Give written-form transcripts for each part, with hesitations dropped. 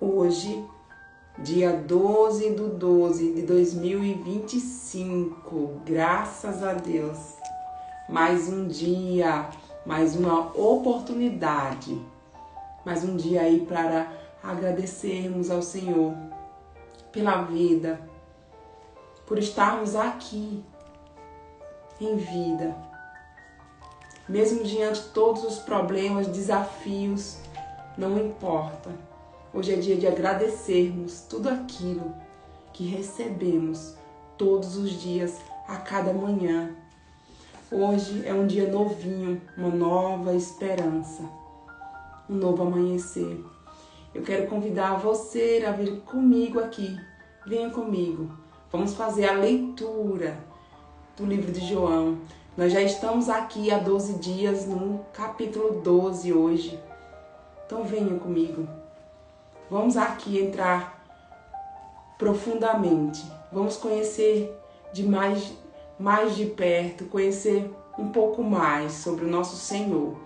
Hoje, dia 12/12/2025, graças a Deus, mais um dia, mais uma oportunidade, mais um dia aí para agradecermos ao Senhor pela vida, por estarmos aqui em vida, mesmo diante de todos os problemas, desafios, não importa. Hoje é dia de agradecermos tudo aquilo que recebemos todos os dias, a cada manhã. Hoje é um dia novinho, uma nova esperança, um novo amanhecer. Eu quero convidar você a vir comigo aqui. Venha comigo. Vamos fazer a leitura do livro de João. Nós já estamos aqui há 12 dias no capítulo 12 hoje. Então venha comigo. Vamos aqui entrar profundamente. Vamos conhecer mais de perto, conhecer um pouco mais sobre o nosso Senhor,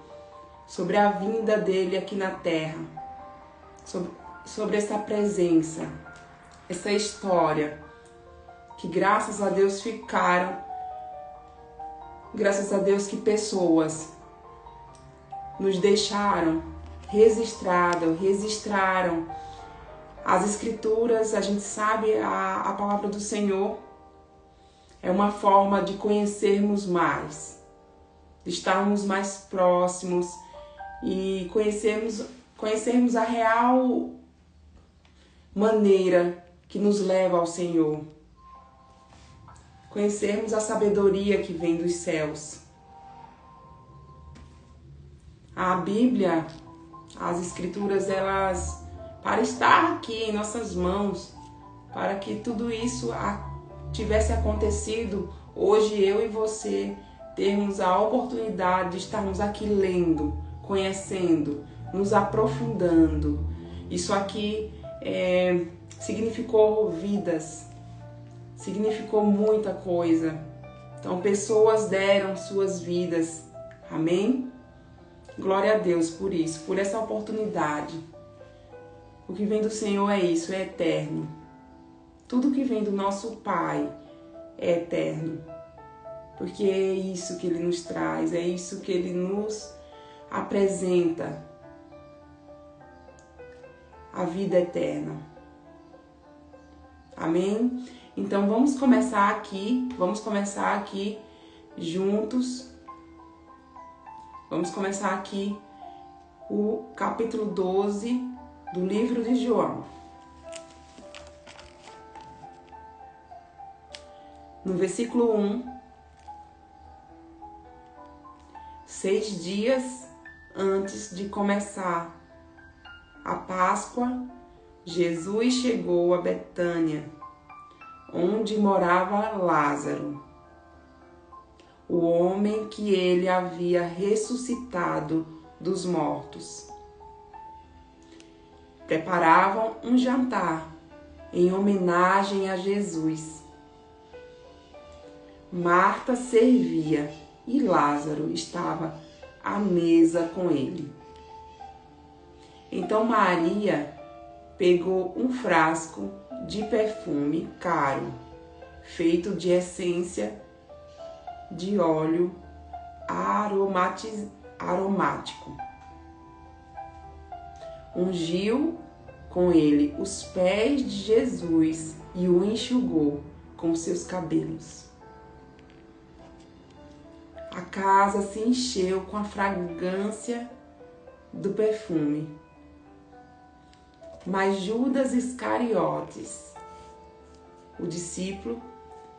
sobre a vinda dele aqui na terra, sobre essa presença, essa história que graças a Deus ficaram, graças a Deus que pessoas nos deixaram registraram as escrituras. A gente sabe, a palavra do Senhor é uma forma de conhecermos mais, de estarmos mais próximos e conhecermos a real maneira que nos leva ao Senhor, conhecermos a sabedoria que vem dos céus. A Bíblia, as escrituras, elas, para estar aqui em nossas mãos, para que tudo isso tivesse acontecido, hoje eu e você termos a oportunidade de estarmos aqui lendo, conhecendo, nos aprofundando. Isso aqui significou vidas, significou muita coisa. Então pessoas deram suas vidas, amém? Glória a Deus por isso, por essa oportunidade. O que vem do Senhor é isso, é eterno. Tudo que vem do nosso Pai é eterno. Porque é isso que Ele nos traz, é isso que Ele nos apresenta. A vida eterna. Amém? Então vamos começar aqui juntos. Vamos começar aqui o capítulo 12 do livro de João. No versículo 1, 6 dias antes de começar a Páscoa, Jesus chegou a Betânia, onde morava Lázaro, o homem que ele havia ressuscitado dos mortos. Preparavam um jantar em homenagem a Jesus. Marta servia e Lázaro estava à mesa com ele. Então Maria pegou um frasco de perfume caro, feito de essência de óleo aromático. Ungiu com ele os pés de Jesus e o enxugou com seus cabelos. A casa se encheu com a fragrância do perfume. Mas Judas Iscariotes, o discípulo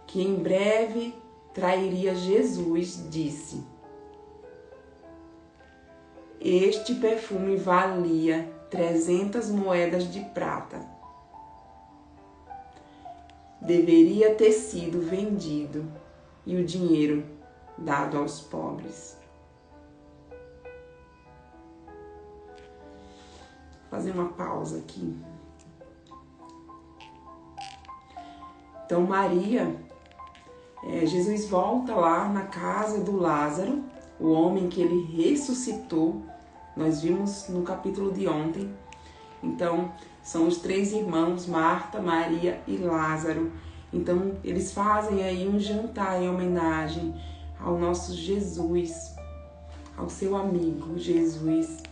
que em breve trairia Jesus, disse: este perfume valia 300 moedas de prata. Deveria ter sido vendido e o dinheiro dado aos pobres. Vou fazer uma pausa aqui. Então Maria, Jesus volta lá na casa do Lázaro, o homem que ele ressuscitou. Nós vimos no capítulo de ontem. Então, são os 3 irmãos, Marta, Maria e Lázaro. Então, eles fazem aí um jantar em homenagem ao nosso Jesus, ao seu amigo Jesus.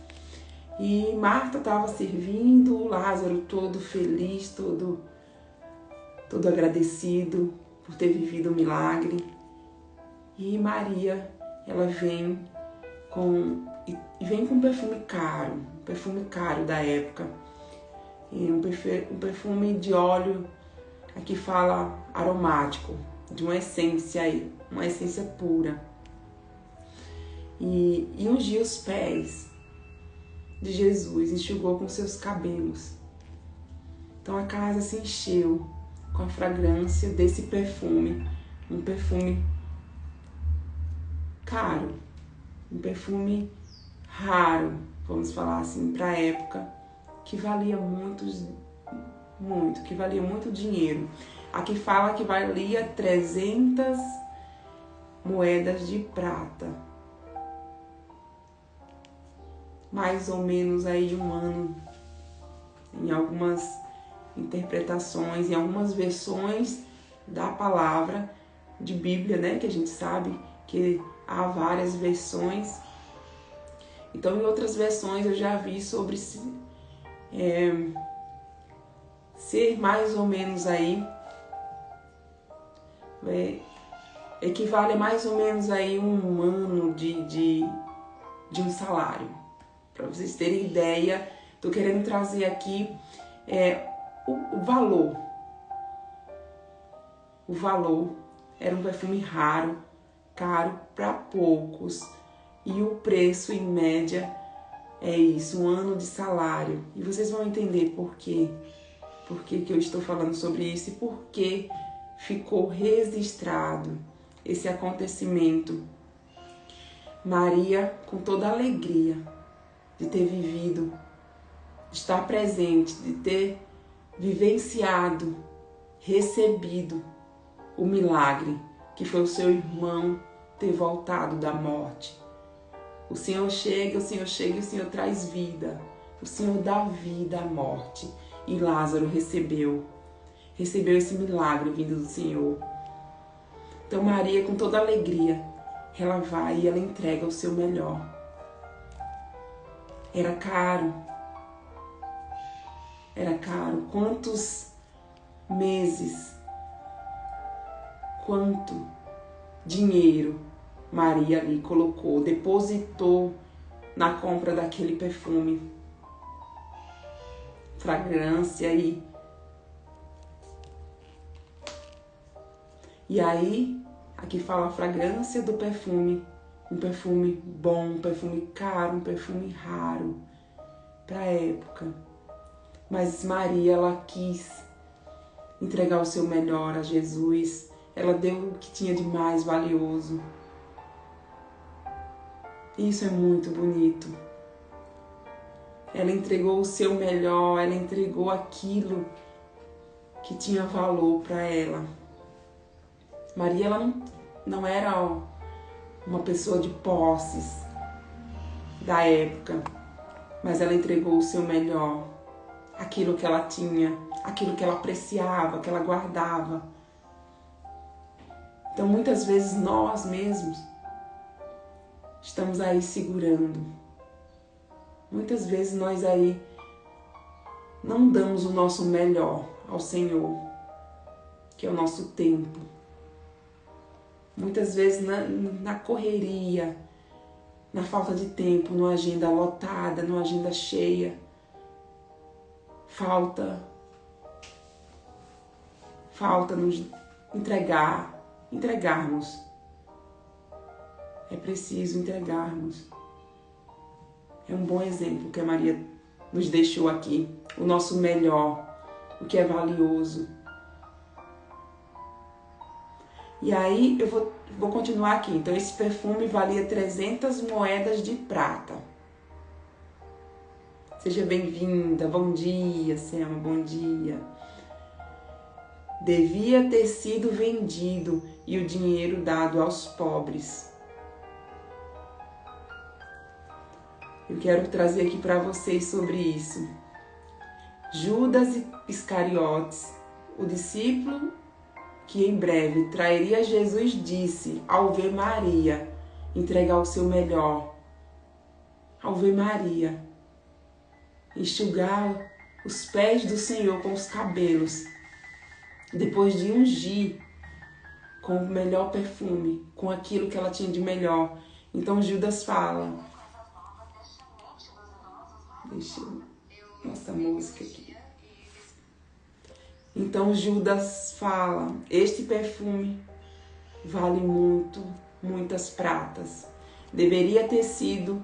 E Marta estava servindo, Lázaro todo feliz, todo agradecido por ter vivido o milagre. E Maria, ela vem com um perfume caro da época. E um perfume de óleo, aqui fala aromático, de uma essência pura. E ungiu os pés de Jesus, enxugou com seus cabelos. Então a casa se encheu com a fragrância desse perfume, um perfume caro, um perfume raro, vamos falar assim, para a época, que valia muito, que valia muito dinheiro. Aqui fala que valia 300 moedas de prata. Mais ou menos aí um ano, em algumas interpretações, em algumas versões da palavra de Bíblia, né? Que a gente sabe que há várias versões. Então, em outras versões eu já vi sobre ser mais ou menos aí, equivale a mais ou menos aí um ano de um salário. Para vocês terem ideia, estou querendo trazer aqui o valor. O valor era um perfume raro, caro para poucos. E o preço, em média, é isso, um ano de salário. E vocês vão entender por quê. Por que eu estou falando sobre isso e por que ficou registrado esse acontecimento. Maria, com toda a alegria de ter vivido, de estar presente, de ter vivenciado, recebido o milagre que foi o seu irmão ter voltado da morte. O Senhor chega e o Senhor traz vida. O Senhor dá vida à morte. E Lázaro recebeu esse milagre vindo do Senhor. Então Maria, com toda alegria, ela vai e ela entrega o seu melhor. Era caro. Quantos meses, quanto dinheiro Maria ali colocou, depositou na compra daquele perfume, fragrância e aí aqui fala a fragrância do perfume, um perfume bom, um perfume caro, um perfume raro para a época. Mas Maria, ela quis entregar o seu melhor a Jesus. Ela deu o que tinha de mais valioso. Isso é muito bonito. Ela entregou o seu melhor, ela entregou aquilo que tinha valor para ela. Maria, ela não era uma pessoa de posses da época, mas ela entregou o seu melhor, aquilo que ela tinha, aquilo que ela apreciava, que ela guardava. Então, muitas vezes nós mesmos estamos aí segurando. Muitas vezes nós aí não damos o nosso melhor ao Senhor, que é o nosso tempo. Muitas vezes na correria, na falta de tempo, numa agenda lotada, numa agenda cheia, falta nos entregarmos. É preciso entregarmos. É um bom exemplo que a Maria nos deixou aqui. O nosso melhor, o que é valioso. E aí eu vou continuar aqui. Então esse perfume valia 300 moedas de prata. Seja bem-vinda. Bom dia, Selma. Bom dia. Devia ter sido vendido e o dinheiro dado aos pobres. Eu quero trazer aqui para vocês sobre isso. Judas Iscariotes, o discípulo que em breve trairia Jesus, disse, ao ver Maria entregar o seu melhor, ao ver Maria enxugar os pés do Senhor com os cabelos, depois de ungir com o melhor perfume, com aquilo que ela tinha de melhor. Então Judas fala, deixa eu nossa música aqui. Então Judas fala, este perfume vale muitas pratas. Deveria ter sido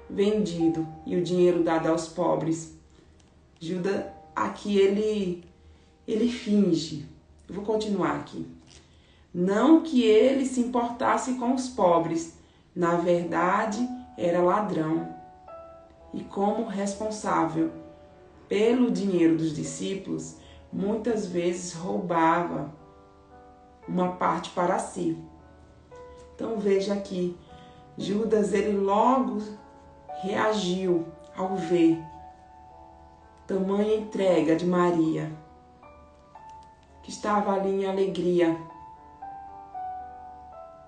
vendido e o dinheiro dado aos pobres. Judas, aqui ele finge. Eu vou continuar aqui. Não que ele se importasse com os pobres, na verdade era ladrão. E como responsável pelo dinheiro dos discípulos, muitas vezes roubava uma parte para si. Então veja aqui, Judas ele logo reagiu ao ver tamanha entrega de Maria, que estava ali em alegria,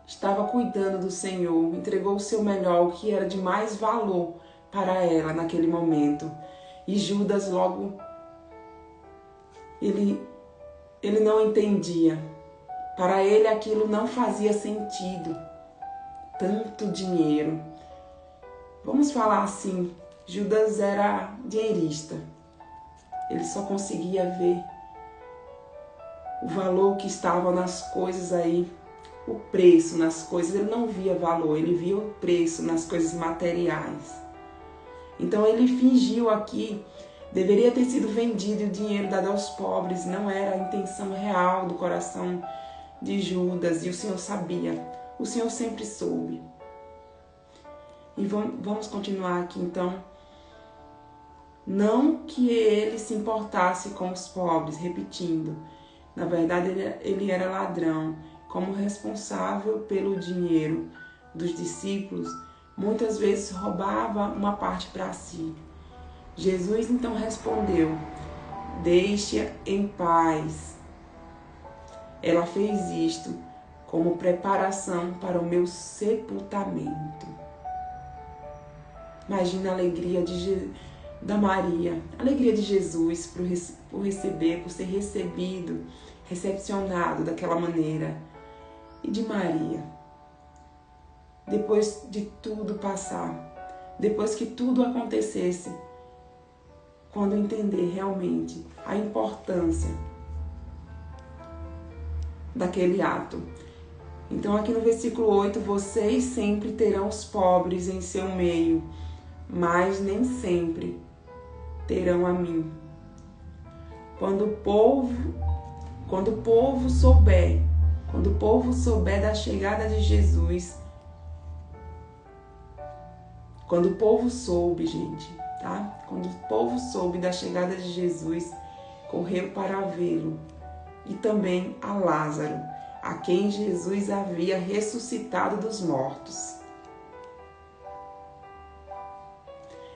estava cuidando do Senhor, entregou o seu melhor, o que era de mais valor para ela naquele momento. E Judas logo, ele não entendia. Para ele aquilo não fazia sentido. Tanto dinheiro. Vamos falar assim, Judas era dinheirista. Ele só conseguia ver o valor que estava nas coisas aí, o preço nas coisas. Ele não via valor, ele via o preço nas coisas materiais. Então ele fingiu aqui, deveria ter sido vendido e o dinheiro dado aos pobres. Não era a intenção real do coração de Judas, e o Senhor sabia, o Senhor sempre soube. E vamos continuar aqui então. Não que ele se importasse com os pobres, repetindo, na verdade ele era ladrão. Como responsável pelo dinheiro dos discípulos, muitas vezes roubava uma parte para si. Jesus então respondeu, deixe-a em paz. Ela fez isto como preparação para o meu sepultamento. Imagina a alegria da Maria, a alegria de Jesus por receber, por ser recebido, recepcionado daquela maneira. E de Maria, depois de tudo passar, depois que tudo acontecesse, quando entender realmente a importância daquele ato. Então aqui no versículo 8, vocês sempre terão os pobres em seu meio, mas nem sempre terão a mim. Quando o povo souber da chegada de Jesus, quando o povo soube, gente, tá? Quando o povo soube da chegada de Jesus, correu para vê-lo, e também a Lázaro, a quem Jesus havia ressuscitado dos mortos.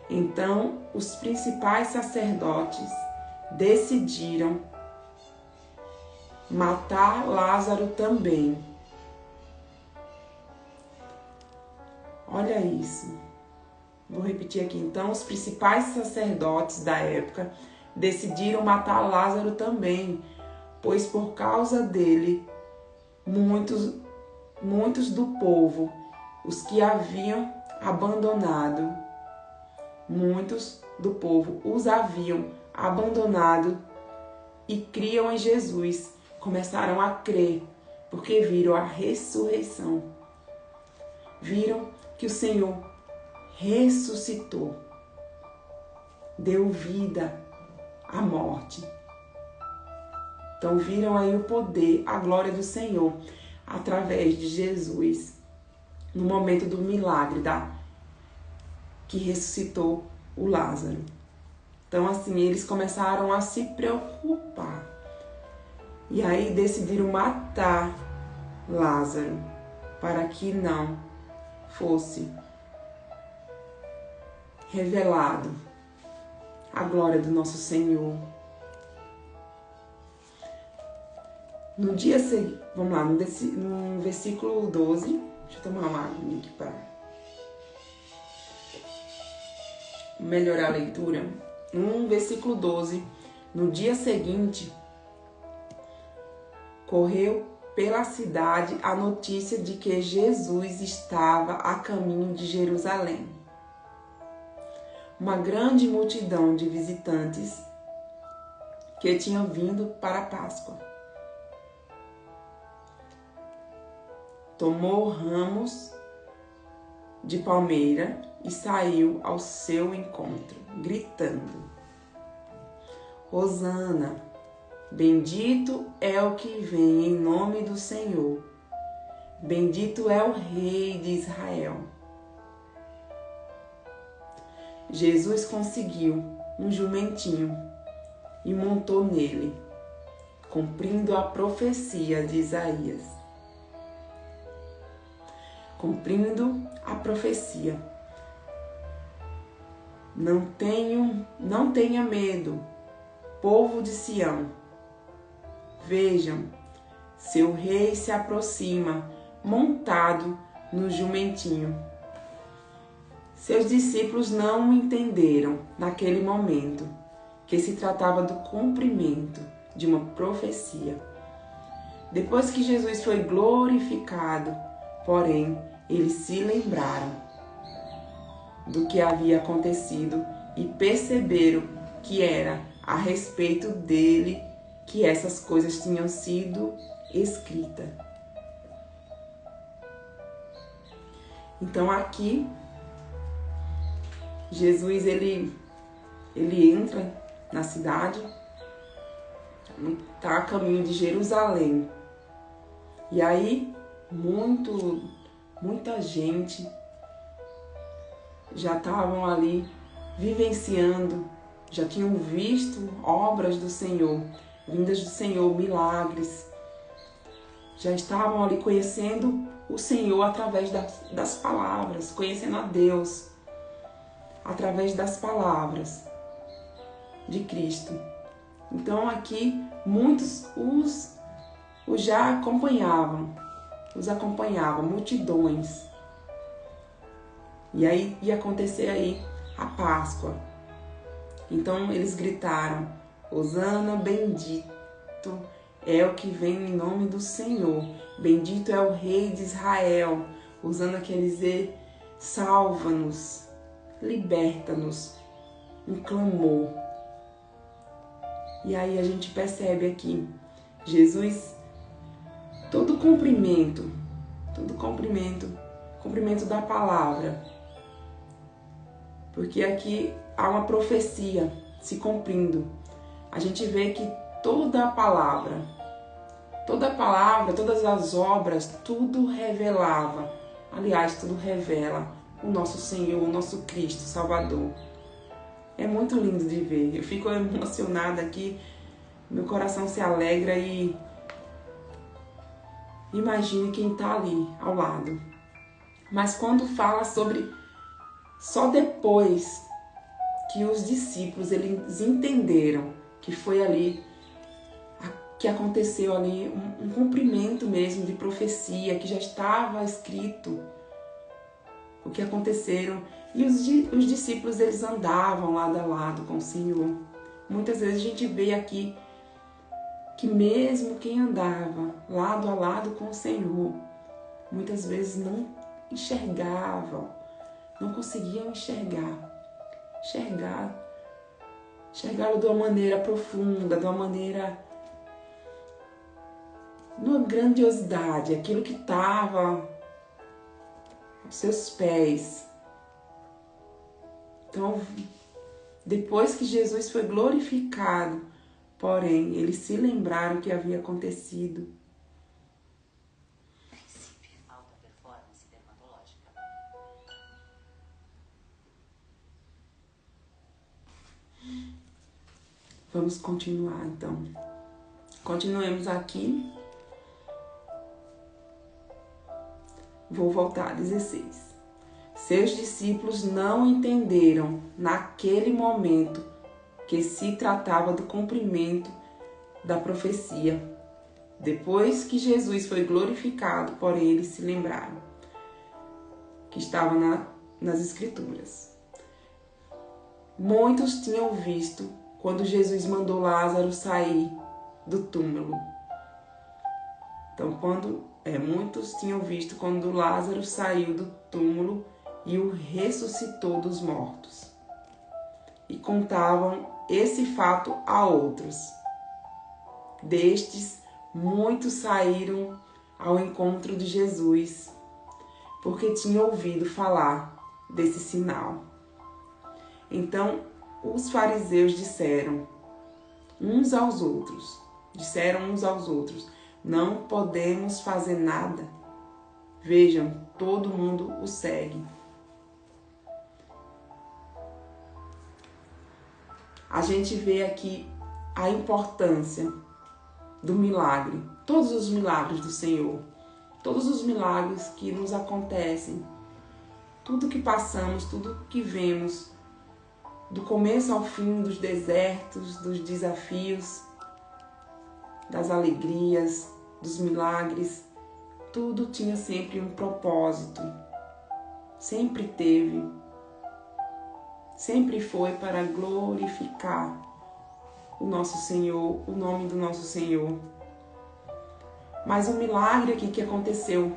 Então, os principais sacerdotes decidiram matar Lázaro também. Olha isso. Vou repetir aqui. Então, os principais sacerdotes da época decidiram matar Lázaro também, pois por causa dele, muitos do povo, os que haviam abandonado, muitos do povo os haviam abandonado e criam em Jesus, começaram a crer, porque viram a ressurreição. Viram que o Senhor ressuscitou, deu vida à morte. Então viram aí o poder, a glória do Senhor, através de Jesus, no momento do milagre que ressuscitou o Lázaro. Então assim, eles começaram a se preocupar. E aí decidiram matar Lázaro, para que não fosse revelado a glória do nosso Senhor, No dia seguinte, vamos lá, no versículo 12, deixa eu tomar uma água aqui para melhorar a leitura. No versículo 12, no dia seguinte, correu pela cidade a notícia de que Jesus estava a caminho de Jerusalém. Uma grande multidão de visitantes que tinham vindo para a Páscoa. Tomou ramos de palmeira e saiu ao seu encontro, gritando: Hosana, bendito é o que vem em nome do Senhor, bendito é o Rei de Israel. Jesus conseguiu um jumentinho e montou nele, cumprindo a profecia de Isaías. Cumprindo a profecia. Não tenha medo, povo de Sião. Vejam, seu rei se aproxima, montado no jumentinho. Seus discípulos não entenderam, naquele momento, que se tratava do cumprimento de uma profecia. Depois que Jesus foi glorificado, porém, eles se lembraram do que havia acontecido e perceberam que era a respeito dele que essas coisas tinham sido escritas. Então aqui, Jesus ele entra na cidade, está a caminho de Jerusalém. E aí, muita gente já estavam ali vivenciando, já tinham visto obras do Senhor, vindas do Senhor, milagres. Já estavam ali conhecendo o Senhor através das palavras, conhecendo a Deus através das palavras de Cristo. Então aqui muitos os já acompanhavam, multidões. E aí ia acontecer aí a Páscoa. Então eles gritaram: Hosana, bendito é o que vem em nome do Senhor, bendito é o Rei de Israel. Hosana quer dizer salva-nos, liberta-nos, um clamor. E aí a gente percebe aqui, Jesus, todo cumprimento da palavra, porque aqui há uma profecia se cumprindo. A gente vê que toda a palavra, todas as obras, tudo revelava, aliás, tudo revela o nosso Senhor, o nosso Cristo Salvador. É muito lindo de ver. Eu fico emocionada aqui, meu coração se alegra e imagine quem está ali ao lado. Mas quando fala sobre, só depois que os discípulos eles entenderam que foi ali, que aconteceu ali um cumprimento mesmo de profecia, que já estava escrito o que aconteceram. E os discípulos, eles andavam lado a lado com o Senhor. Muitas vezes a gente vê aqui que mesmo quem andava lado a lado com o Senhor, muitas vezes não enxergavam, não conseguiam enxergaram de uma maneira profunda, de uma maneira, numa grandiosidade, aquilo que estava aos seus pés. Então, depois que Jesus foi glorificado, porém, eles se lembraram que havia acontecido. Alta performance dermatológica. Vamos continuar, então. Continuemos aqui. Vou voltar a 16. Seus discípulos não entenderam naquele momento que se tratava do cumprimento da profecia. Depois que Jesus foi glorificado, porém eles se lembraram que estava nas Escrituras. Muitos tinham visto quando Jesus mandou Lázaro sair do túmulo. Então, muitos tinham visto quando Lázaro saiu do túmulo e o ressuscitou dos mortos. E contavam esse fato a outros. Destes, muitos saíram ao encontro de Jesus, porque tinham ouvido falar desse sinal. Então, os fariseus disseram uns aos outros, não podemos fazer nada. Vejam, todo mundo o segue. A gente vê aqui a importância do milagre, todos os milagres do Senhor, todos os milagres que nos acontecem, tudo que passamos, tudo que vemos, do começo ao fim, dos desertos, dos desafios, das alegrias, dos milagres, tudo tinha sempre um propósito, sempre teve, sempre foi para glorificar o nosso Senhor, o nome do nosso Senhor. Mas o milagre aqui que aconteceu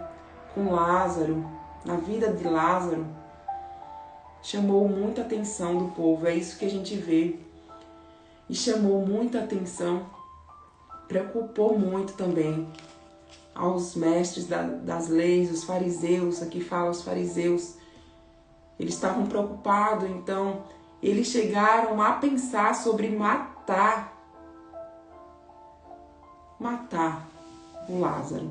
com Lázaro, na vida de Lázaro, chamou muita atenção do povo, é isso que a gente vê. E chamou muita atenção, preocupou muito também aos mestres das leis, os fariseus, aqui fala os fariseus. Eles estavam preocupados, então eles chegaram a pensar sobre matar o Lázaro.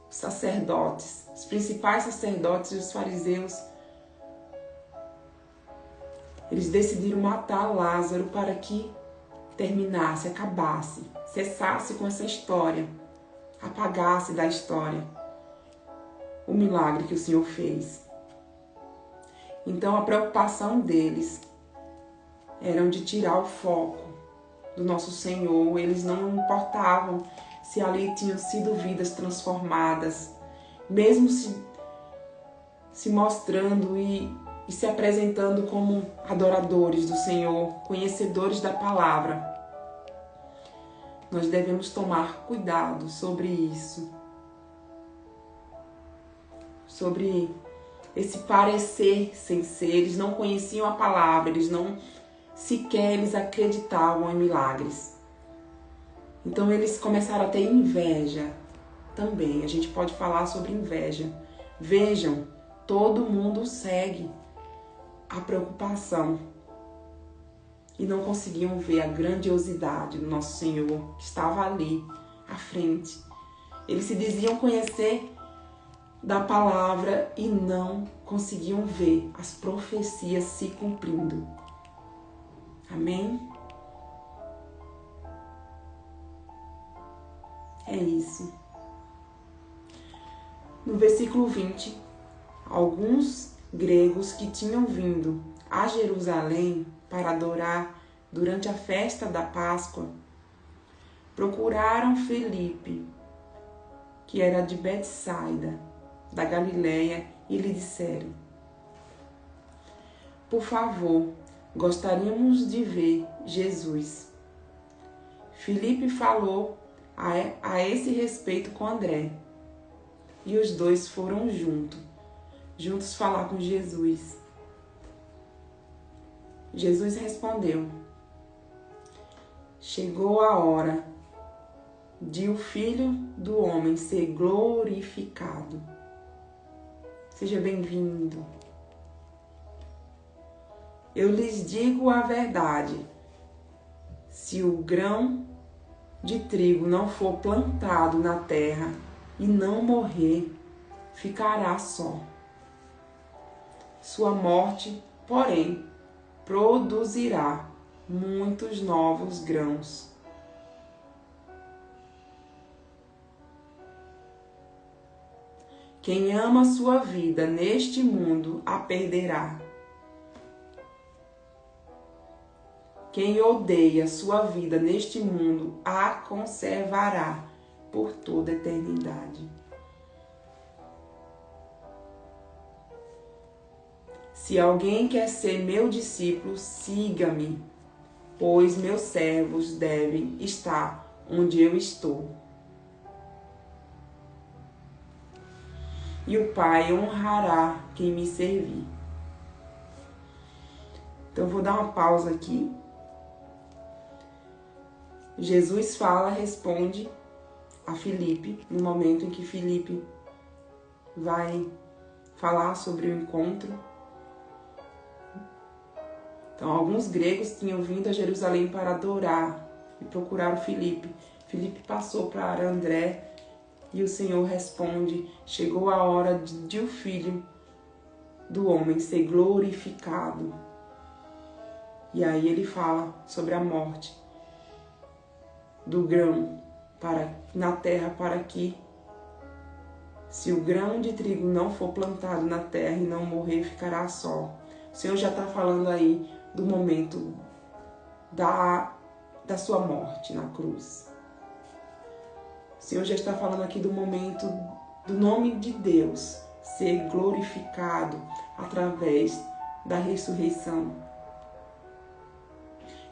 Os sacerdotes, os principais sacerdotes e os fariseus, eles decidiram matar Lázaro para que terminasse, acabasse, cessasse com essa história, apagasse da história o milagre que o Senhor fez. Então a preocupação deles era de tirar o foco do nosso Senhor. Eles não importavam se ali tinham sido vidas transformadas, mesmo se mostrando e se apresentando como adoradores do Senhor, conhecedores da palavra. Nós devemos tomar cuidado sobre isso, sobre esse parecer sem ser. Eles não conheciam a palavra, eles acreditavam em milagres. Então eles começaram a ter inveja também. A gente pode falar sobre inveja. Vejam, todo mundo segue a preocupação e não conseguiam ver a grandiosidade do nosso Senhor que estava ali à frente. Eles se diziam conhecer da palavra e não conseguiam ver as profecias se cumprindo. Amém? É isso. No versículo 20, alguns gregos que tinham vindo a Jerusalém para adorar durante a festa da Páscoa procuraram Felipe, que era de Betsaida, da Galileia, e lhe disseram: por favor, gostaríamos de ver Jesus. Felipe falou a esse respeito com André, e os dois foram juntos falar com Jesus. Jesus respondeu: chegou a hora de o Filho do Homem ser glorificado. Seja bem-vindo. Eu lhes digo a verdade: se o grão de trigo não for plantado na terra e não morrer, ficará só. Sua morte, porém, produzirá muitos novos grãos. Quem ama sua vida neste mundo a perderá. quem odeia sua vida neste mundo a conservará por toda a eternidade. Se alguém quer ser meu discípulo, siga-me, pois meus servos devem estar onde eu estou. E o Pai honrará quem me servir. Então, eu vou dar uma pausa aqui. Jesus responde a Filipe, no momento em que Filipe vai falar sobre o encontro. Então, alguns gregos tinham vindo a Jerusalém para adorar e procurar o Filipe. Filipe passou para André e o Senhor responde: chegou a hora de o Filho do Homem ser glorificado. E aí ele fala sobre a morte do grão na terra, para que, se o grão de trigo não for plantado na terra e não morrer, ficará só. O Senhor já está falando aí do momento da sua morte na cruz. O Senhor já está falando aqui do momento do nome de Deus ser glorificado através da ressurreição.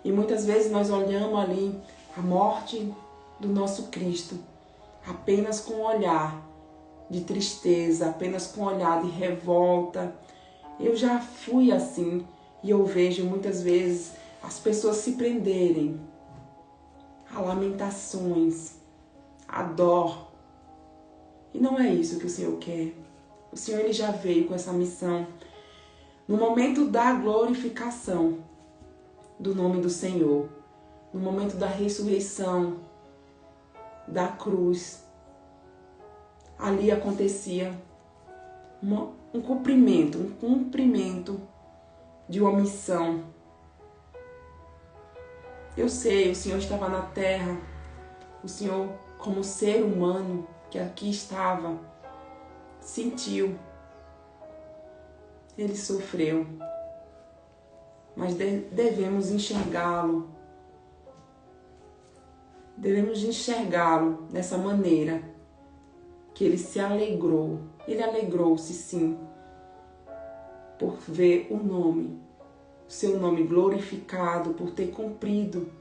E muitas vezes nós olhamos ali a morte do nosso Cristo apenas com um olhar de tristeza, apenas com um olhar de revolta. Eu já fui assim e eu vejo muitas vezes as pessoas se prenderem a lamentações, a dó. E não é isso que o Senhor quer. O Senhor ele já veio com essa missão. No momento da glorificação do nome do Senhor, no momento da ressurreição, da cruz, ali acontecia um cumprimento de uma missão. Eu sei, o Senhor estava na terra, o Senhor, como ser humano que aqui estava, sentiu, ele sofreu, mas devemos enxergá-lo dessa maneira, que ele se alegrou, ele alegrou-se sim, por ver o seu nome glorificado, por ter cumprido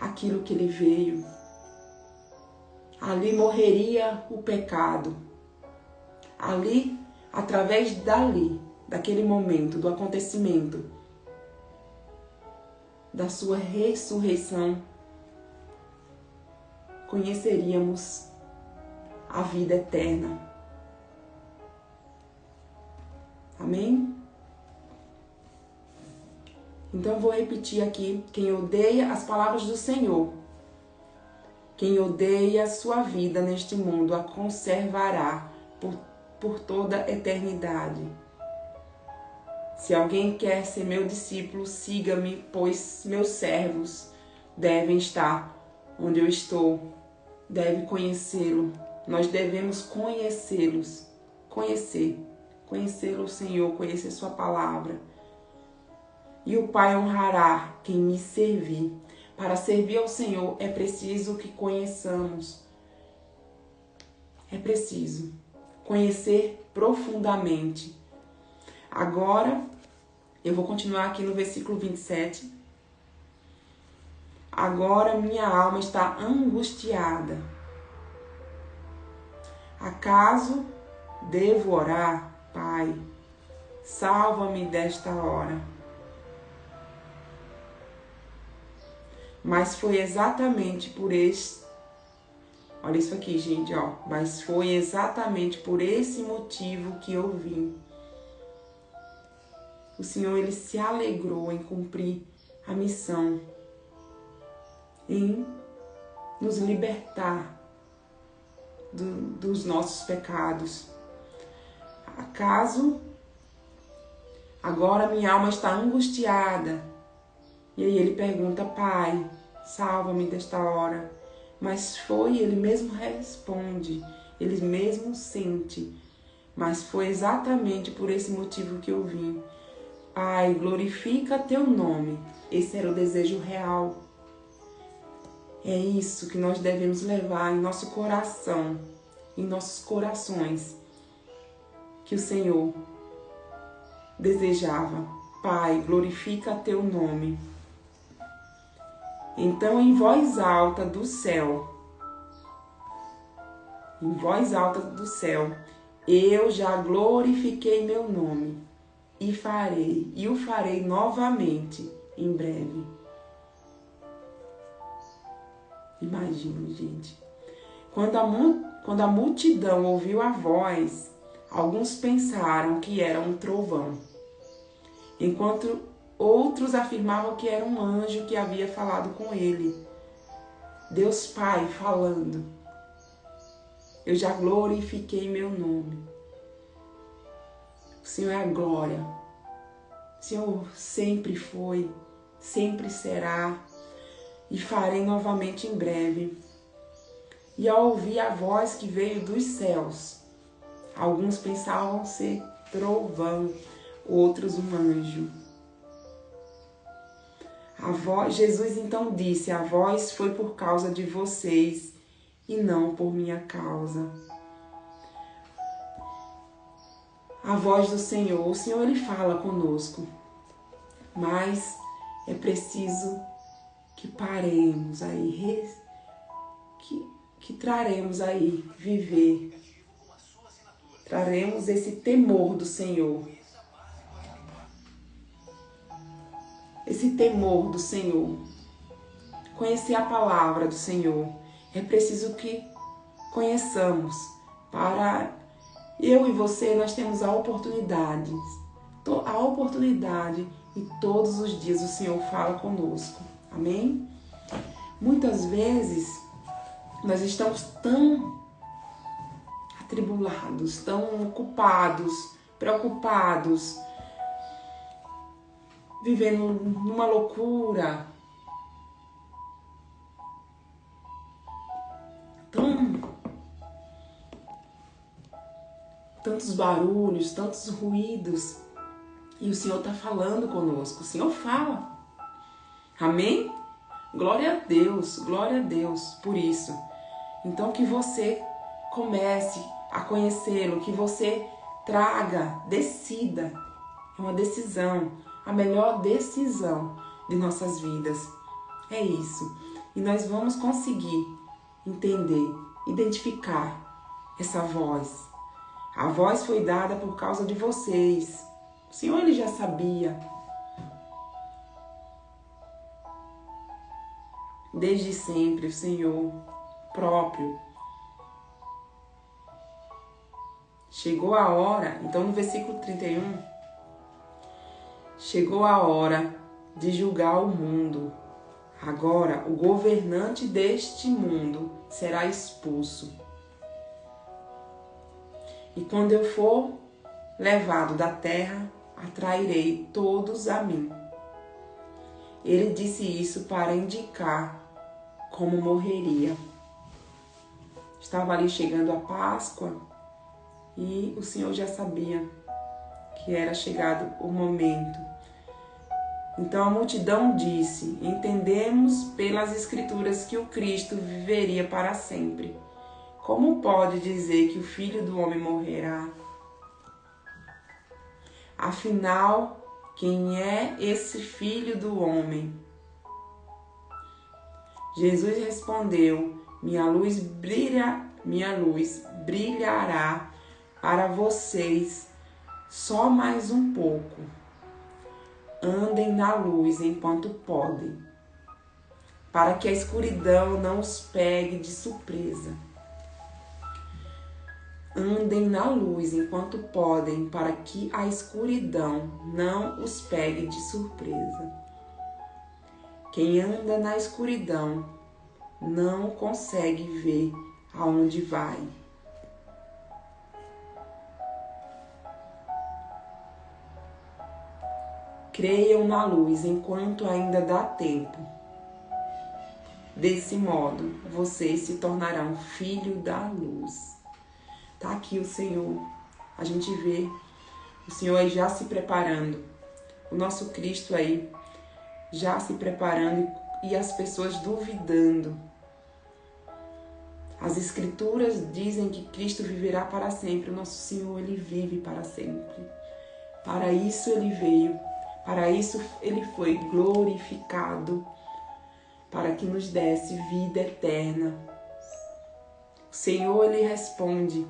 aquilo que ele veio. Ali morreria o pecado. Ali, através daquele momento, do acontecimento, da sua ressurreição, conheceríamos a vida eterna. Amém? Então eu vou repetir aqui: quem odeia as palavras do Senhor, quem odeia a sua vida neste mundo, a conservará por toda a eternidade. Se alguém quer ser meu discípulo, siga-me, pois meus servos devem estar onde eu estou, devem conhecê-lo. Nós devemos conhecê-lo, o Senhor, conhecer sua palavra. E o Pai honrará quem me servir. Para servir ao Senhor é preciso que conheçamos. É preciso conhecer profundamente. Agora, eu vou continuar aqui no versículo 27. Agora minha alma está angustiada. Acaso devo orar? Pai, salva-me desta hora. Mas foi exatamente por esse... Olha isso aqui, gente, ó. Mas foi exatamente por esse motivo que eu vim. O Senhor, ele se alegrou em cumprir a missão, em nos libertar dos nossos pecados. Acaso agora minha alma está angustiada? E aí ele pergunta: Pai, salva-me desta hora. Mas ele mesmo responde, ele mesmo sente. Mas foi exatamente por esse motivo que eu vim, Pai, glorifica teu nome. Esse era o desejo real. É isso que nós devemos levar em nosso coração, em nossos corações, que o Senhor desejava. Pai, glorifica teu nome. Então, em voz alta do céu, eu já glorifiquei meu nome e o farei novamente em breve. Imagine, gente. Quando a multidão ouviu a voz, alguns pensaram que era um trovão, enquanto outros afirmavam que era um anjo que havia falado com ele. Deus Pai falando. Eu já glorifiquei meu nome. O Senhor é a glória. O Senhor sempre foi, sempre será. E farei novamente em breve. E ao ouvir a voz que veio dos céus, alguns pensavam ser trovão, outros um anjo. Jesus então disse: a voz foi por causa de vocês e não por minha causa. A voz do Senhor, o Senhor ele fala conosco, mas é preciso que paremos aí, que traremos aí viver, traremos esse temor do Senhor. Esse temor do Senhor, conhecer a palavra do Senhor. É preciso que conheçamos. Para eu e você, nós temos a oportunidade e todos os dias o Senhor fala conosco. Amém? Muitas vezes nós estamos tão atribulados, tão ocupados, preocupados, vivendo numa loucura, tantos barulhos, tantos ruídos, e o Senhor está falando conosco. O Senhor fala. Amém? Glória a Deus por isso. Então que você comece a conhecê-lo, que você decida. É uma decisão, a melhor decisão de nossas vidas. É isso. E nós vamos conseguir entender, identificar essa voz. A voz foi dada por causa de vocês. O Senhor ele já sabia. Desde sempre o Senhor próprio. Chegou a hora, então no versículo 31, chegou a hora de julgar o mundo. Agora o governante deste mundo será expulso. E quando eu for levado da terra, atrairei todos a mim. Ele disse isso para indicar como morreria. Estava ali chegando a Páscoa e o Senhor já sabia que era chegado o momento. Então a multidão disse: entendemos pelas Escrituras que o Cristo viveria para sempre. Como pode dizer que o Filho do Homem morrerá? Afinal, quem é esse Filho do Homem? Jesus respondeu: minha luz brilhará para vocês só mais um pouco. Andem na luz enquanto podem, para que a escuridão não os pegue de surpresa. Andem na luz enquanto podem, para que a escuridão não os pegue de surpresa. Quem anda na escuridão não consegue ver aonde vai. Creiam na luz enquanto ainda dá tempo. Desse modo, vocês se tornarão filhos da luz. Tá aqui o Senhor. A gente vê o Senhor aí já se preparando o nosso Cristo aí já se preparando e as pessoas duvidando. As Escrituras dizem que Cristo viverá para sempre. O nosso Senhor, Ele vive para sempre. Para isso Ele veio. Para isso Ele foi glorificado. Para que nos desse vida eterna. O Senhor, Ele responde.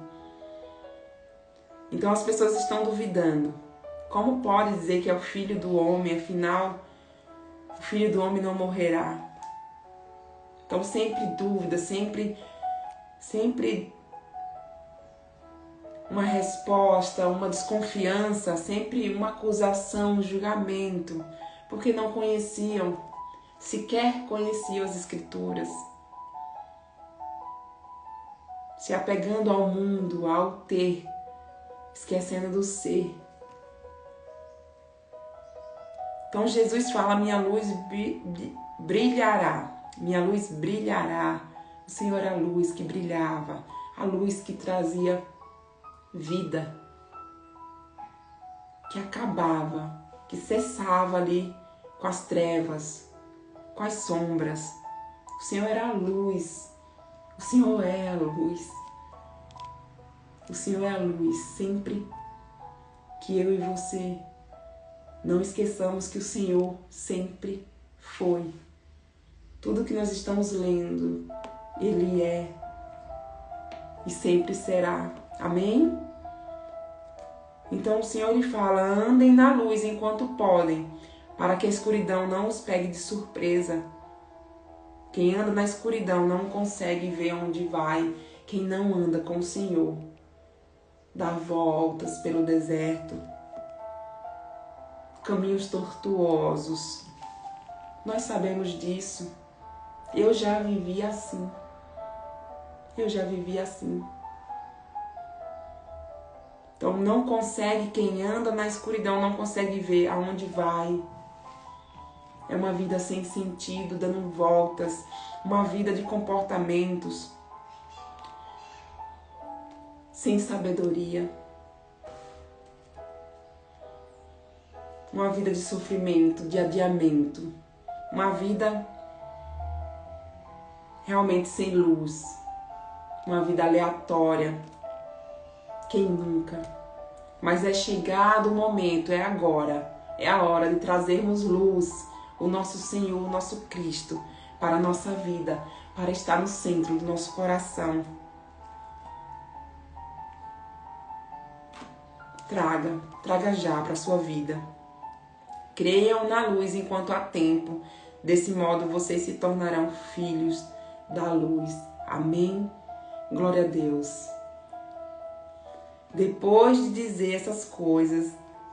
Então as pessoas estão duvidando. Como pode dizer que é o Filho do Homem? Afinal, o Filho do Homem não morrerá. Então sempre dúvida, sempre uma resposta, uma desconfiança, sempre uma acusação, um julgamento, porque não conheciam, sequer conheciam as Escrituras, se apegando ao mundo, ao ter, esquecendo do ser. Então Jesus fala, minha luz brilhará, minha luz brilhará. O Senhor era a luz que brilhava, a luz que trazia vida, que acabava, que cessava ali com as trevas, com as sombras. O Senhor era a luz, o Senhor é a luz. O Senhor é a luz, sempre que eu e você não esqueçamos que o Senhor sempre foi. Tudo que nós estamos lendo, Ele é e sempre será. Amém? Então o Senhor lhe fala, andem na luz enquanto podem, para que a escuridão não os pegue de surpresa. Quem anda na escuridão não consegue ver onde vai. Quem não anda com o Senhor dá voltas pelo deserto, caminhos tortuosos. Nós sabemos disso. Eu já vivi assim. Eu já vivi assim. Então não consegue, quem anda na escuridão não consegue ver aonde vai. É uma vida sem sentido, dando voltas, uma vida de comportamentos sem sabedoria. Uma vida de sofrimento, de adiamento. Uma vida realmente sem luz. Uma vida aleatória. Quem nunca? Mas é chegado o momento, é agora. É a hora de trazermos luz, o nosso Senhor, o nosso Cristo, para a nossa vida, para estar no centro do nosso coração. Traga já para a sua vida. Creiam na luz enquanto há tempo. Desse modo vocês se tornarão filhos da luz. Amém? Glória a Deus. Depois de dizer essas coisas,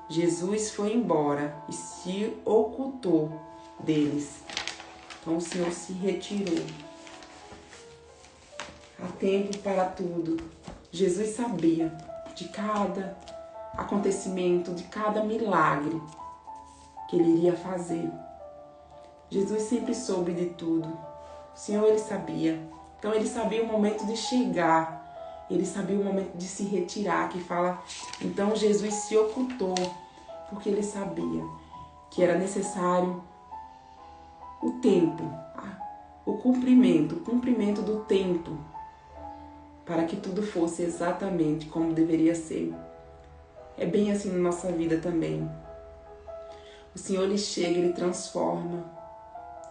Jesus foi embora e se ocultou deles. Então o Senhor se retirou. Há tempo para tudo. Jesus sabia de cada acontecimento, de cada milagre que Ele iria fazer. Jesus sempre soube de tudo. O Senhor, Ele sabia. Então Ele sabia o momento de chegar. Ele sabia o momento de se retirar, que fala, então Jesus se ocultou, porque Ele sabia que era necessário o tempo, o cumprimento do tempo, para que tudo fosse exatamente como deveria ser. É bem assim na nossa vida também. O Senhor, Ele chega, Ele transforma.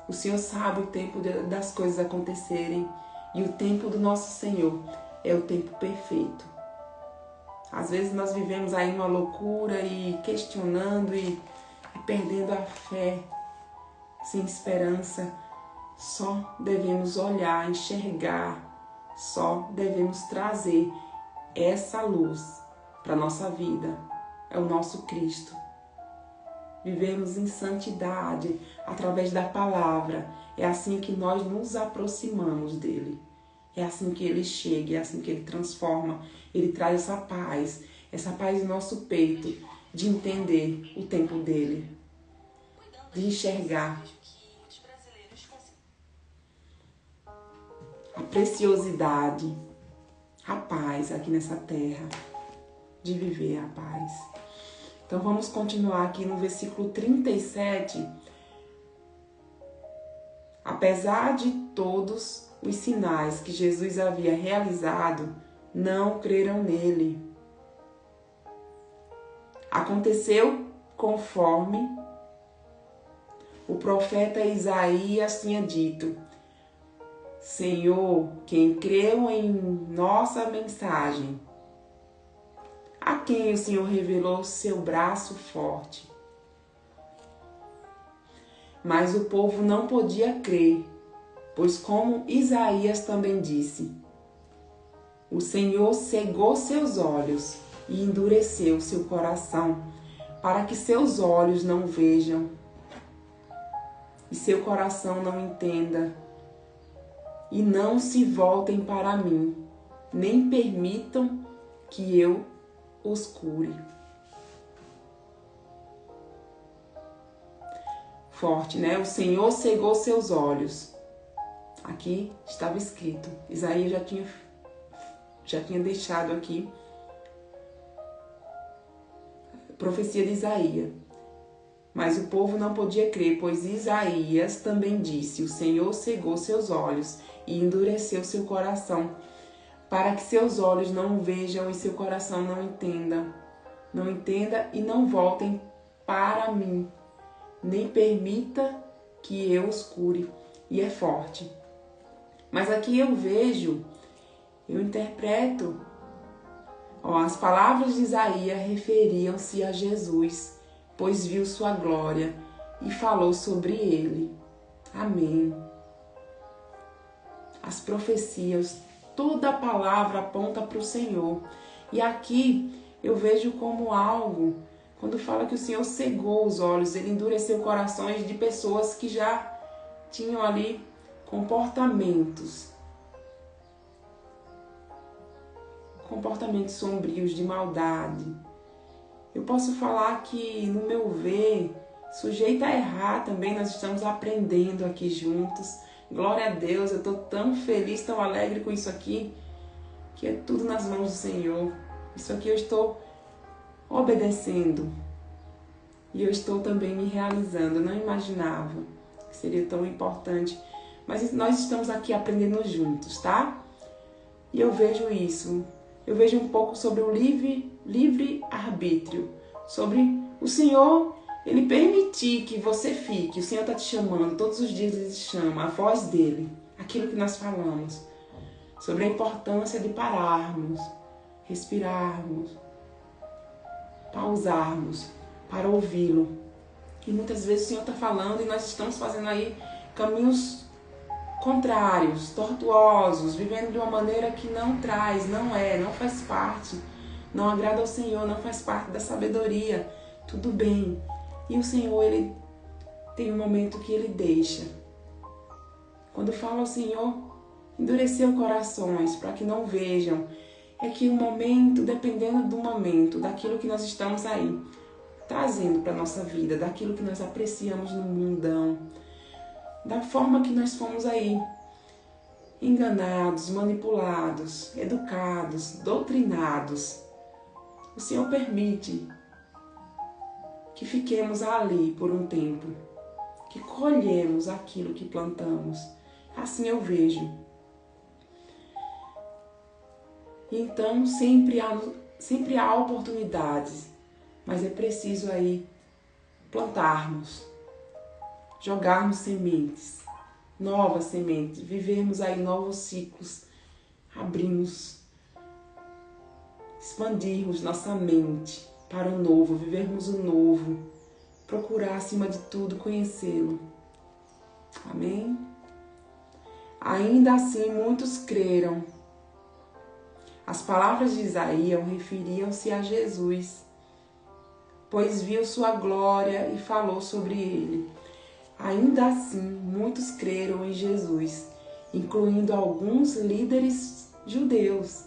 O Senhor sabe o tempo das coisas acontecerem, e o tempo do nosso Senhor é o tempo perfeito. Às vezes nós vivemos aí uma loucura e questionando e perdendo a fé, sem esperança. Só devemos olhar, enxergar, só devemos trazer essa luz para a nossa vida. É o nosso Cristo. Vivemos em santidade através da palavra. É assim que nós nos aproximamos dele. É assim que Ele chega, é assim que Ele transforma. Ele traz essa paz no nosso peito, de entender o tempo dEle, de enxergar a preciosidade, a paz aqui nessa terra, de viver a paz. Então vamos continuar aqui no versículo 37. Apesar de todos os sinais que Jesus havia realizado, não creram nele. Aconteceu conforme o profeta Isaías tinha dito: Senhor, quem creu em nossa mensagem, a quem o Senhor revelou seu braço forte. Mas o povo não podia crer, pois como Isaías também disse, o Senhor cegou seus olhos e endureceu seu coração, para que seus olhos não vejam e seu coração não entenda, e não se voltem para mim, nem permitam que eu os cure. Forte, né? O Senhor cegou seus olhos. Aqui estava escrito. Isaías já tinha deixado aqui a profecia de Isaías. Mas o povo não podia crer, pois Isaías também disse: o Senhor cegou seus olhos e endureceu seu coração, para que seus olhos não vejam e seu coração não entenda e não voltem para mim, nem permita que eu os cure. E é forte. Mas aqui eu interpreto, as palavras de Isaías referiam-se a Jesus, pois viu sua glória e falou sobre ele. Amém. As profecias, toda a palavra aponta para o Senhor. E aqui eu vejo como algo, quando fala que o Senhor cegou os olhos, ele endureceu corações de pessoas que já tinham ali comportamentos sombrios, de maldade. Eu posso falar que, no meu ver, sujeito a errar também, nós estamos aprendendo aqui juntos. Glória a Deus, eu estou tão feliz, tão alegre com isso aqui, que é tudo nas mãos do Senhor. Isso aqui eu estou obedecendo. E eu estou também me realizando. Eu não imaginava que seria tão importante. Mas nós estamos aqui aprendendo juntos, tá? E eu vejo isso. Eu vejo um pouco sobre o livre-arbítrio. Sobre o Senhor, Ele permitir que você fique. O Senhor está te chamando. Todos os dias Ele te chama. A voz dEle. Aquilo que nós falamos. Sobre a importância de pararmos. Respirarmos. Pausarmos. Para ouvi-lo. E muitas vezes o Senhor está falando e nós estamos fazendo aí caminhos contrários, tortuosos, vivendo de uma maneira que não traz, não faz parte, não agrada ao Senhor, não faz parte da sabedoria. Tudo bem. E o Senhor, Ele tem um momento que Ele deixa. Quando fala ao Senhor, endureceu corações para que não vejam. É que o momento, dependendo do momento, daquilo que nós estamos aí trazendo para a nossa vida, daquilo que nós apreciamos no mundão, da forma que nós fomos aí enganados, manipulados, educados, doutrinados. O Senhor permite que fiquemos ali por um tempo, que colhemos aquilo que plantamos. Assim eu vejo. Então sempre há oportunidades, mas é preciso aí plantarmos, jogarmos sementes, novas sementes, vivermos aí novos ciclos, abrirmos, expandirmos nossa mente para o novo, vivermos o novo, procurar acima de tudo conhecê-lo. Amém? Ainda assim muitos creram. As palavras de Isaías referiam-se a Jesus, pois viu sua glória e falou sobre ele. Ainda assim, muitos creram em Jesus, incluindo alguns líderes judeus.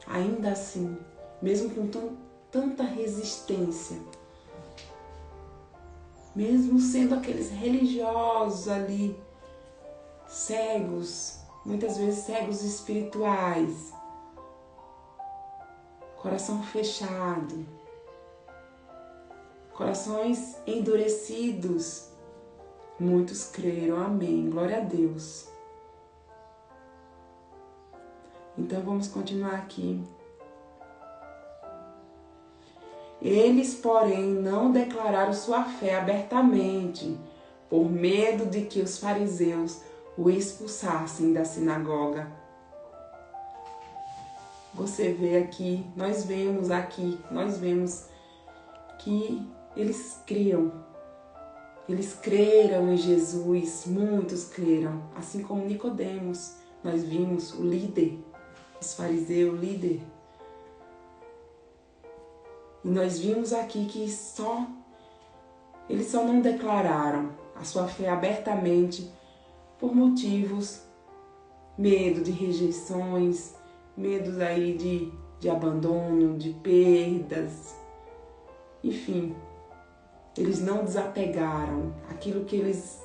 Ainda assim, mesmo com tanta resistência, mesmo sendo aqueles religiosos ali, cegos, muitas vezes cegos espirituais, coração fechado, corações endurecidos. Muitos creram, amém, glória a Deus. Então vamos continuar aqui. Eles, porém, não declararam sua fé abertamente, por medo de que os fariseus o expulsassem da sinagoga. Você vê aqui, nós vemos que eles criam. Eles creram em Jesus, muitos creram, assim como Nicodemos. Nós vimos o líder, os fariseus, o líder. E nós vimos aqui que eles só não declararam a sua fé abertamente por motivos, medo de rejeições, medos aí de abandono, de perdas, enfim. Eles não desapegaram aquilo que eles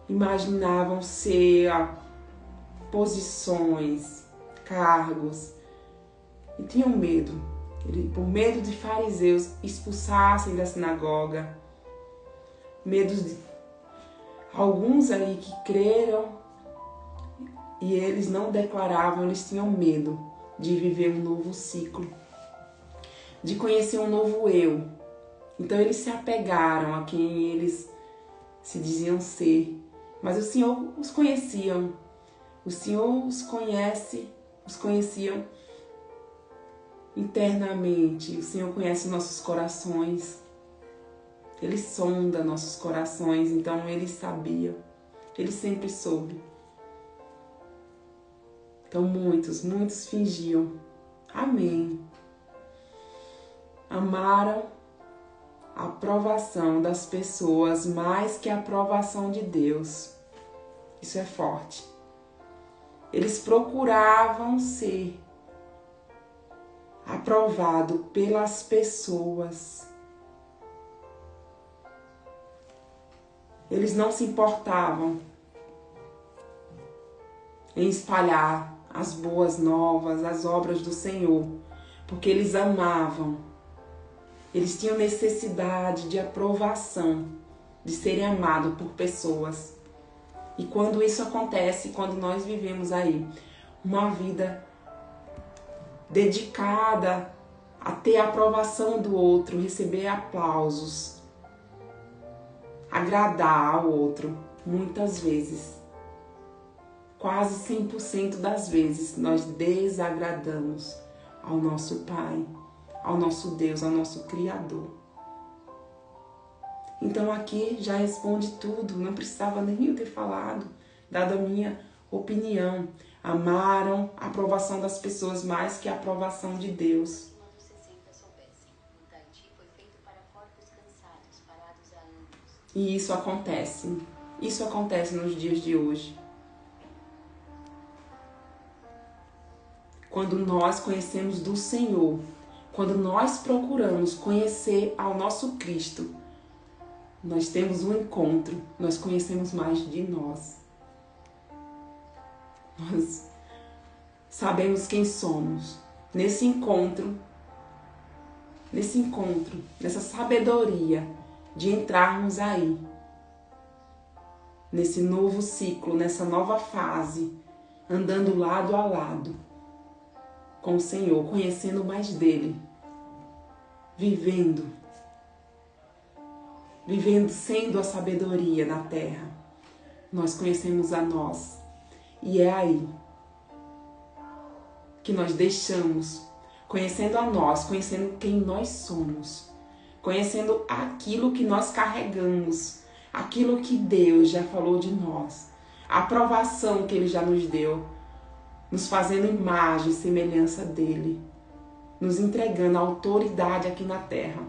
imaginavam ser posições, cargos, e tinham medo. Por medo de fariseus expulsassem da sinagoga, medo de alguns aí que creram e eles não declaravam, eles tinham medo de viver um novo ciclo, de conhecer um novo eu. Então eles se apegaram a quem eles se diziam ser, mas o Senhor os conhecia. O Senhor os conheciam internamente. O Senhor conhece nossos corações. Ele sonda nossos corações, então Ele sabia. Ele sempre soube. Então muitos fingiam. Amém. Amaram a aprovação das pessoas mais que a aprovação de Deus. Isso é forte. Eles procuravam ser aprovado pelas pessoas. Eles não se importavam em espalhar as boas novas, as obras do Senhor, porque eles amavam. Eles tinham necessidade de aprovação, de serem amados por pessoas. E quando isso acontece, quando nós vivemos aí uma vida dedicada a ter a aprovação do outro, receber aplausos, agradar ao outro, muitas vezes, quase 100% das vezes, nós desagradamos ao nosso Pai, ao nosso Deus, ao nosso Criador. Então aqui já responde tudo, não precisava nem eu ter falado, dado a minha opinião. Amaram a aprovação das pessoas mais que a aprovação de Deus. Quando 60 soubessem, o Tahiti foi feito para corpos cansados, parados há anos. E isso acontece nos dias de hoje. Quando nós conhecemos do Senhor, quando nós procuramos conhecer ao nosso Cristo, nós temos um encontro, nós conhecemos mais de nós. Nós sabemos quem somos. Nesse encontro, nessa sabedoria de entrarmos aí, nesse novo ciclo, nessa nova fase, andando lado a lado com o Senhor, conhecendo mais dele, vivendo sendo a sabedoria na terra. Nós conhecemos a nós. E é aí que nós deixamos, conhecendo a nós, conhecendo quem nós somos, conhecendo aquilo que nós carregamos, aquilo que Deus já falou de nós, a aprovação que Ele já nos deu, nos fazendo imagem e semelhança dEle, nos entregando a autoridade aqui na terra.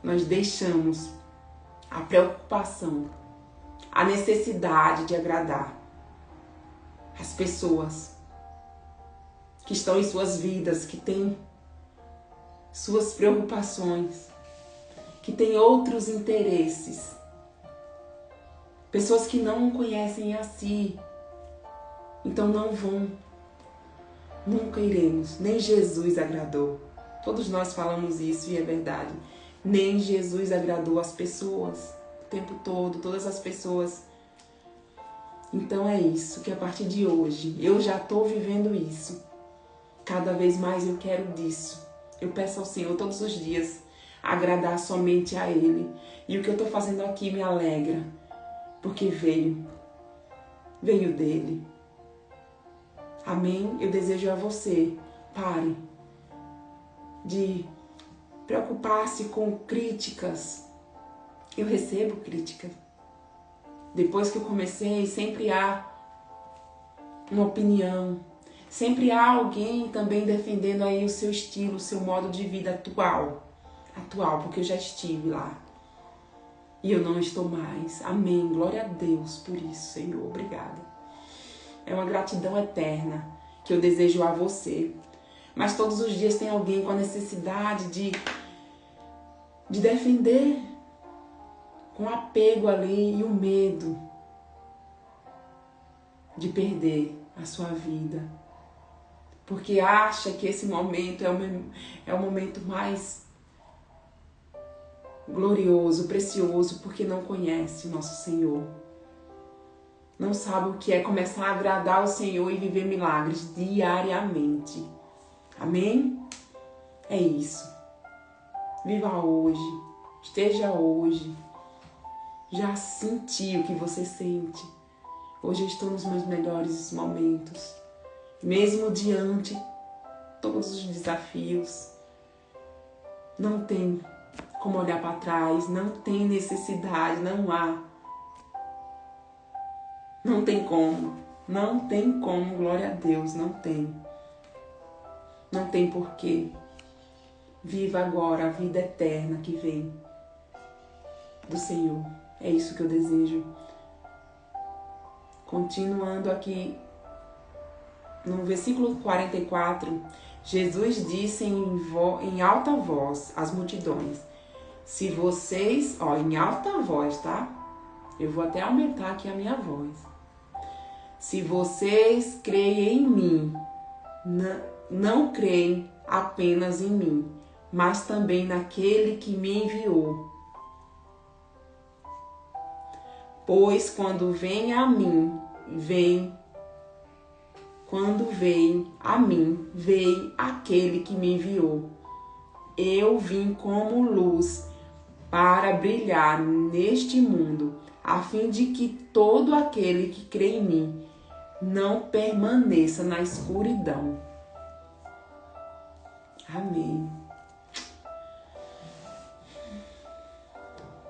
Nós deixamos a preocupação, a necessidade de agradar as pessoas que estão em suas vidas, que têm suas preocupações, que têm outros interesses. Pessoas que não conhecem a si, então não vão. Nunca iremos, nem Jesus agradou. Todos nós falamos isso e é verdade. Nem Jesus agradou as pessoas o tempo todo, todas as pessoas. Então é isso, que a partir de hoje eu já estou vivendo isso. Cada vez mais eu quero disso. Eu peço ao Senhor todos os dias agradar somente a Ele. E o que eu estou fazendo aqui me alegra, porque veio dele. Amém? Eu desejo a você, pare de preocupar-se com críticas. Eu recebo críticas. Depois que eu comecei, sempre há uma opinião. Sempre há alguém também defendendo aí o seu estilo, o seu modo de vida atual, porque eu já estive lá. E eu não estou mais. Amém. Glória a Deus por isso, Senhor. Obrigada. É uma gratidão eterna que eu desejo a você. Mas todos os dias tem alguém com a necessidade de defender, com apego ali e o medo de perder a sua vida. Porque acha que esse momento é o momento mais glorioso, precioso, porque não conhece o nosso Senhor. Não sabe o que é começar a agradar ao Senhor e viver milagres diariamente. Amém? É isso. Viva hoje. Esteja hoje. Já senti o que você sente. Hoje eu estou nos meus melhores momentos. Mesmo diante de todos os desafios. Não tem como olhar para trás. Não tem necessidade. Não há. Não tem como. Não tem como. Glória a Deus. Não tem. Não tem porquê. Viva agora a vida eterna que vem do Senhor. É isso que eu desejo. Continuando aqui no versículo 44, Jesus disse em alta voz às multidões: se vocês, em alta voz, tá? Eu vou até aumentar aqui a minha voz. Se vocês creem em mim, não creem apenas em mim, mas também naquele que me enviou. Pois quando vem a mim, vem aquele que me enviou. Eu vim como luz para brilhar neste mundo, a fim de que todo aquele que crê em mim não permaneça na escuridão. Amém.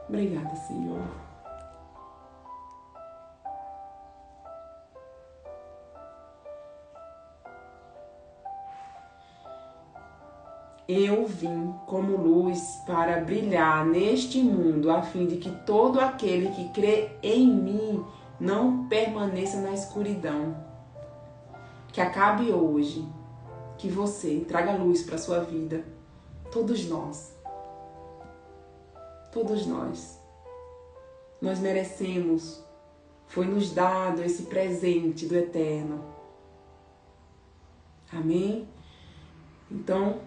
Obrigada, Senhor. Eu vim como luz para brilhar neste mundo, a fim de que todo aquele que crê em mim não permaneça na escuridão. Que acabe hoje, que você traga luz para a sua vida. Todos nós. Todos nós. Nós merecemos. Foi nos dado esse presente do Eterno. Amém? Então,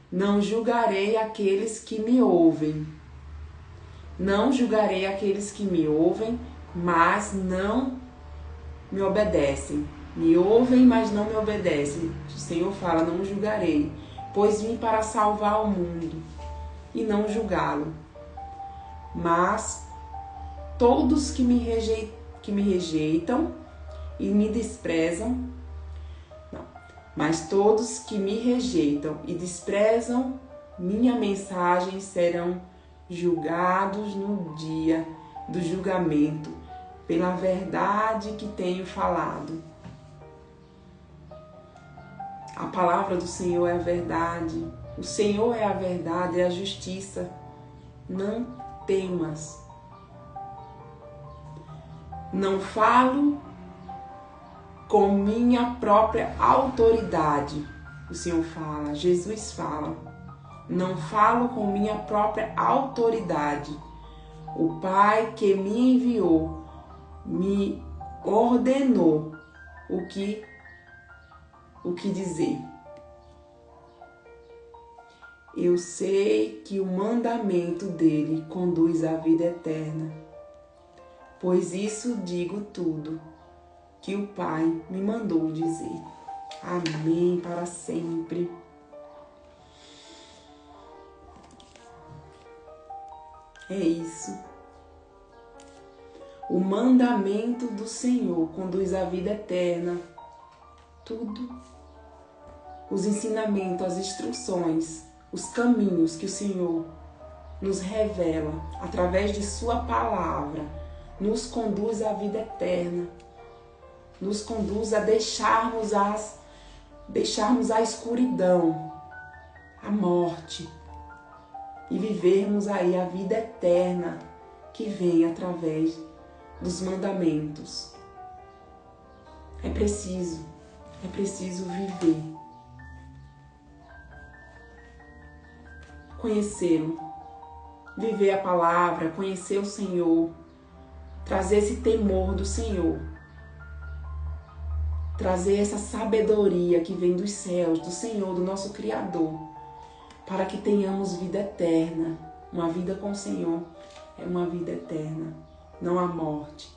não julgarei aqueles que me ouvem. Não julgarei aqueles que me ouvem, mas não me obedecem. Me ouvem, mas não me obedecem. O Senhor fala, não julgarei, pois vim para salvar o mundo e não julgá-lo. Mas todos que me rejeitam e me desprezam, mas todos que me rejeitam e desprezam minha mensagem serão julgados no dia do julgamento pela verdade que tenho falado. A palavra do Senhor é a verdade. O Senhor é a verdade, é a justiça. Não temas. Não falo com minha própria autoridade. O Senhor fala, Jesus fala. Não falo com minha própria autoridade. O Pai que me enviou me ordenou o que dizer. Eu sei que o mandamento dele conduz à vida eterna, pois isso digo tudo que o Pai me mandou dizer. Amém para sempre. É isso. O mandamento do Senhor conduz à vida eterna. Tudo. Os ensinamentos, as instruções, os caminhos que o Senhor nos revela através de Sua palavra, nos conduz à vida eterna. Nos conduz a deixarmos a escuridão, a morte, e vivermos aí a vida eterna que vem através dos mandamentos. É preciso viver, conhecê-lo, viver a palavra, conhecer o Senhor, trazer esse temor do Senhor, trazer essa sabedoria que vem dos céus, do Senhor, do nosso Criador, para que tenhamos vida eterna. Uma vida com o Senhor é uma vida eterna, não há morte.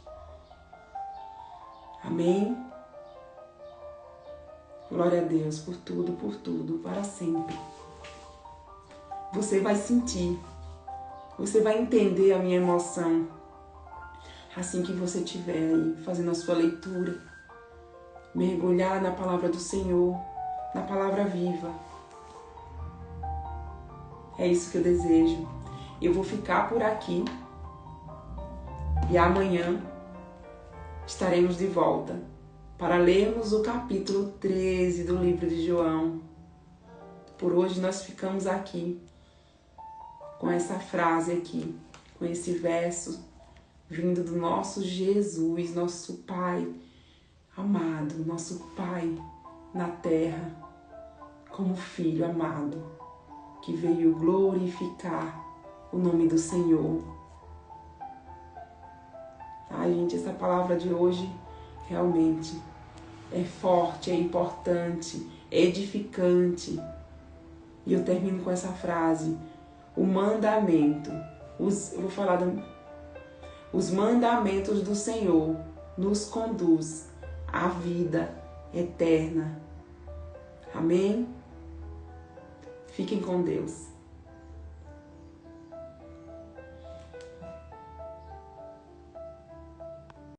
Amém? Glória a Deus por tudo, para sempre. Você vai sentir, você vai entender a minha emoção assim que você estiver aí fazendo a sua leitura. Mergulhar na palavra do Senhor, na palavra viva. É isso que eu desejo. Eu vou ficar por aqui e amanhã estaremos de volta para lermos o capítulo 13 do livro de João. Por hoje nós ficamos aqui com essa frase aqui, com esse verso vindo do nosso Jesus, nosso Pai amado, nosso Pai na terra, como Filho amado, que veio glorificar o nome do Senhor. Ai, gente, essa palavra de hoje realmente é forte, é importante, é edificante. E eu termino com essa frase: o mandamento, os mandamentos do Senhor nos conduz à vida eterna. Amém? Fiquem com Deus.